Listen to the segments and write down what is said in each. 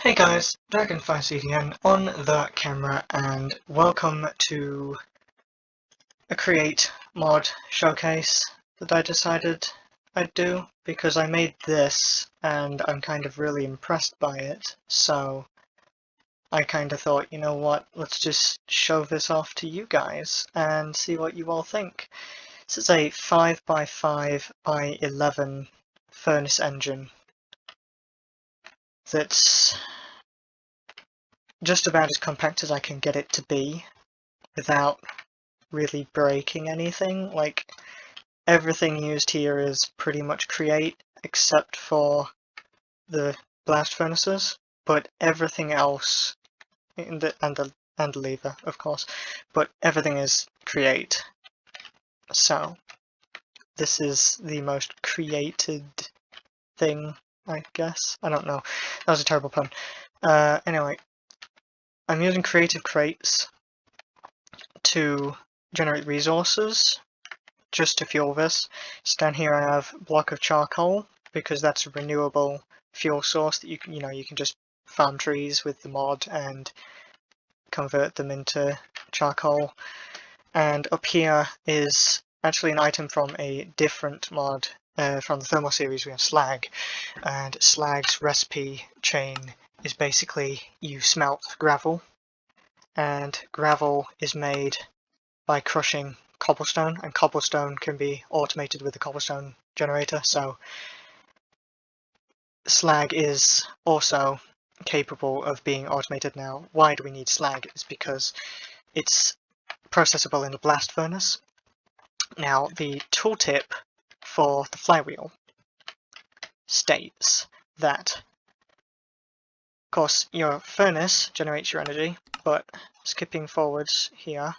Hey guys, Dragon5CDN on the camera, and welcome to a Create mod showcase that I decided I'd do because I made this and I'm kind of really impressed by it, so I kind of thought, you know what, let's just show this off to you guys and see what you all think. This is a 5x5x11 furnace engine that's just about as compact as I can get it to be without really breaking anything. Like, everything used here is pretty much Create except for the blast furnaces, but everything else and the lever, of course, but everything is Create. So this is the most created thing, I guess. I don't know. That was a terrible pun. Anyway, I'm using creative crates to generate resources just to fuel this. So down here I have a block of charcoal because that's a renewable fuel source that you can just farm trees with the mod and convert them into charcoal. And up here is actually an item from a different mod from the thermal series. We have slag, and slag's recipe chain is basically you smelt gravel, and gravel is made by crushing cobblestone, and cobblestone can be automated with the cobblestone generator, so slag is also capable of being automated now. Why do we need slag? It's because it's processable in the blast furnace. Now, the tooltip for the flywheel states that, of course, your furnace generates your energy, but skipping forwards here,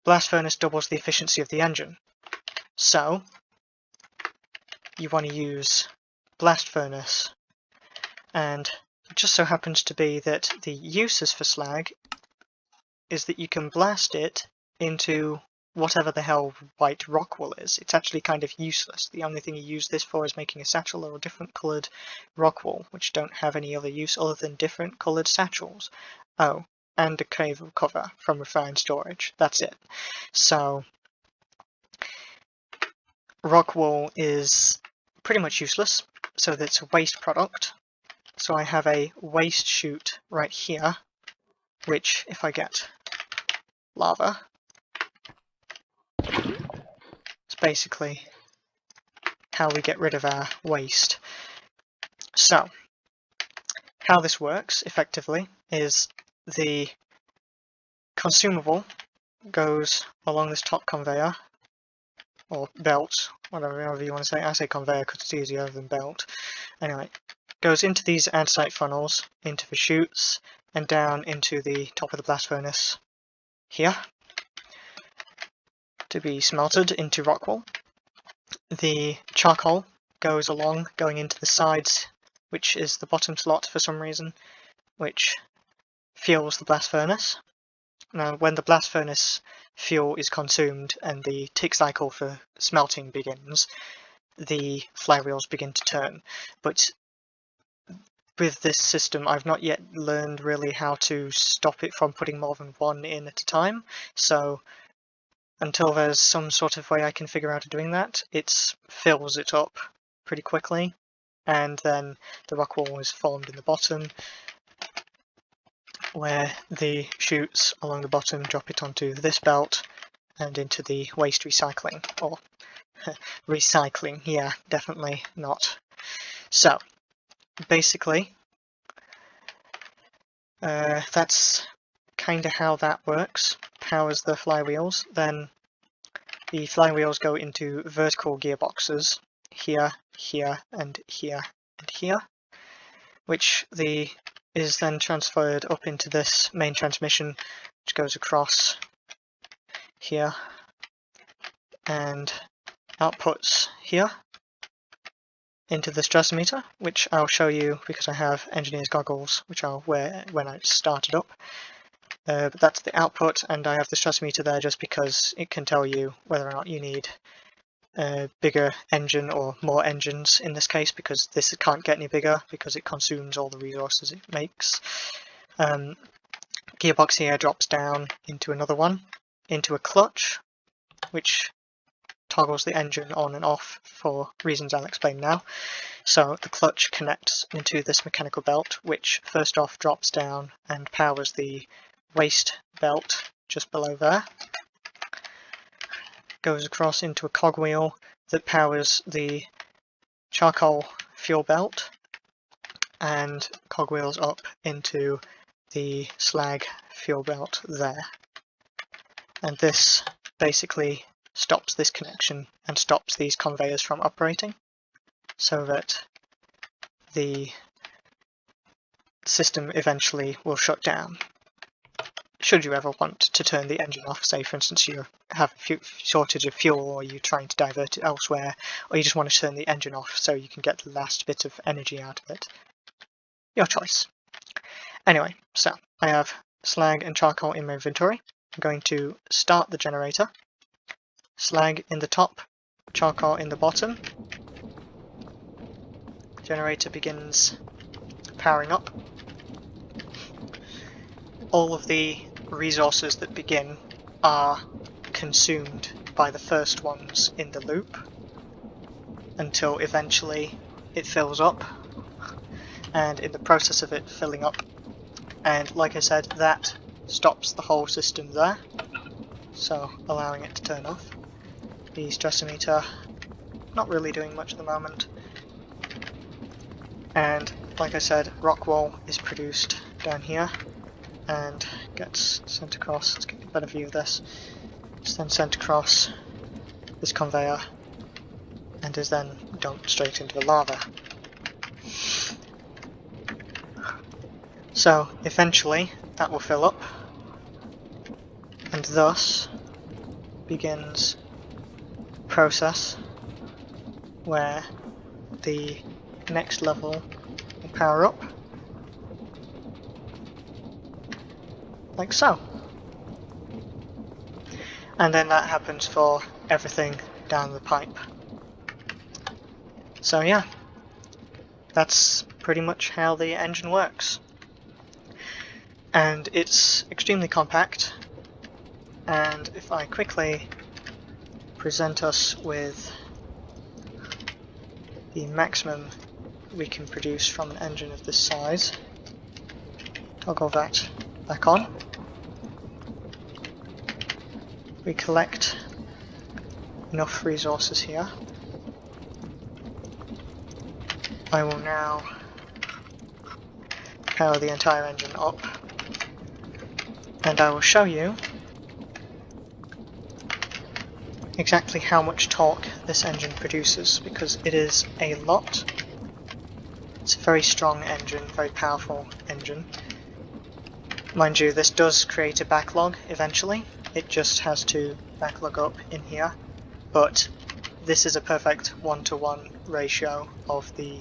blast furnace doubles the efficiency of the engine. So you want to use blast furnace, and it just so happens to be that the uses for slag is that you can blast it into whatever the hell white rock wool is. It's actually kind of useless. The only thing you use this for is making a satchel or a different coloured rock wool, which don't have any other use other than different coloured satchels. Oh, and a cave cover from refined storage. That's it. So rock wool is pretty much useless, so that's a waste product. So I have a waste chute right here, which, if I get lava, it's basically how we get rid of our waste. So how this works effectively is the consumable goes along this top conveyor, or belt, whatever you want to say. I say conveyor because it's easier than belt. Anyway, goes into these andesite funnels, into the chutes, and down into the top of the blast furnace here to be smelted into rock wool. The charcoal goes along, going into the sides, which is the bottom slot for some reason, which fuels the blast furnace. Now, when the blast furnace fuel is consumed and the tick cycle for smelting begins, the flywheels begin to turn. But with this system, I've not yet learned really how to stop it from putting more than one in at a time, so until there's some sort of way I can figure out doing that, it fills it up pretty quickly, and then the rock wall is formed in the bottom, where the chutes along the bottom drop it onto this belt and into the waste recycling, or recycling, yeah, definitely not. So basically, that's kind of how that works. Powers the flywheels. Then the flywheels go into vertical gearboxes here, here, and here, and here, which is then transferred up into this main transmission, which goes across here and outputs here into the stratometer, which I'll show you because I have engineer's goggles, which I'll wear when I start it up. But that's the output, and I have the stratometer there just because it can tell you whether or not you need a bigger engine, or more engines in this case, because this can't get any bigger because it consumes all the resources it makes. Gearbox here drops down into another one, into a clutch, which toggles the engine on and off for reasons I'll explain now. So the clutch connects into this mechanical belt, which first off drops down and powers the waste belt just below there. Goes across into a cogwheel that powers the charcoal fuel belt, and cogwheels up into the slag fuel belt there. And this basically stops this connection and stops these conveyors from operating, so that the system eventually will shut down. Should you ever want to turn the engine off, say for instance you have a shortage of fuel, or you're trying to divert it elsewhere, or you just want to turn the engine off so you can get the last bit of energy out of it. Your choice. Anyway, so I have slag and charcoal in my inventory. I'm going to start the generator. Slag in the top, charcoal in the bottom. Generator begins powering up. All of the resources that begin are consumed by the first ones in the loop until eventually it fills up, and in the process of it filling up, and like I said, that stops the whole system there, so allowing it to turn off. The stress emitter not really doing much at the moment, and like I said, rock wool is produced down here and gets sent across. Let's get a better view of this. It's then sent across this conveyor and is then dumped straight into the lava. So eventually that will fill up, and thus begins a process where the next level will power up, like so. And then that happens for everything down the pipe. So yeah, that's pretty much how the engine works. And it's extremely compact, and if I quickly present us with the maximum we can produce from an engine of this size, toggle that back on. We collect enough resources here. I will now power the entire engine up, and I will show you exactly how much torque this engine produces, because it is a lot. It's a very strong engine, very powerful engine. Mind you, this does create a backlog eventually. It just has to backlog up in here, but this is a perfect 1-to-1 ratio of the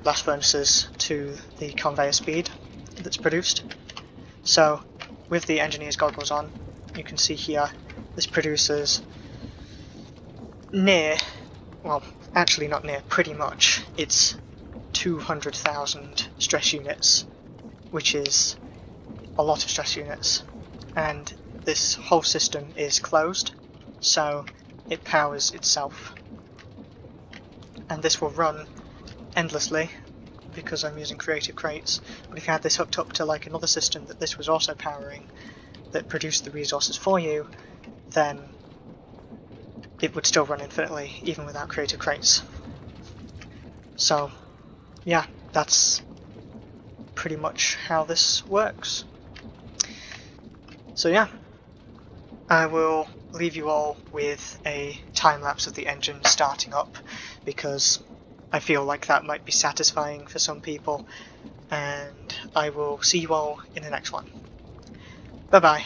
blast furnaces to the conveyor speed that's produced. So with the engineer's goggles on, you can see here this produces near, well actually not near, pretty much, it's 200,000 stress units, which is a lot of stress units, and this whole system is closed, so it powers itself, and this will run endlessly because I'm using creative crates. But if you had this hooked up to like another system that this was also powering, that produced the resources for you, then it would still run infinitely even without creative crates. So yeah, that's pretty much how this works. So yeah, I will leave you all with a time lapse of the engine starting up, because I feel like that might be satisfying for some people, and I will see you all in the next one. Bye bye.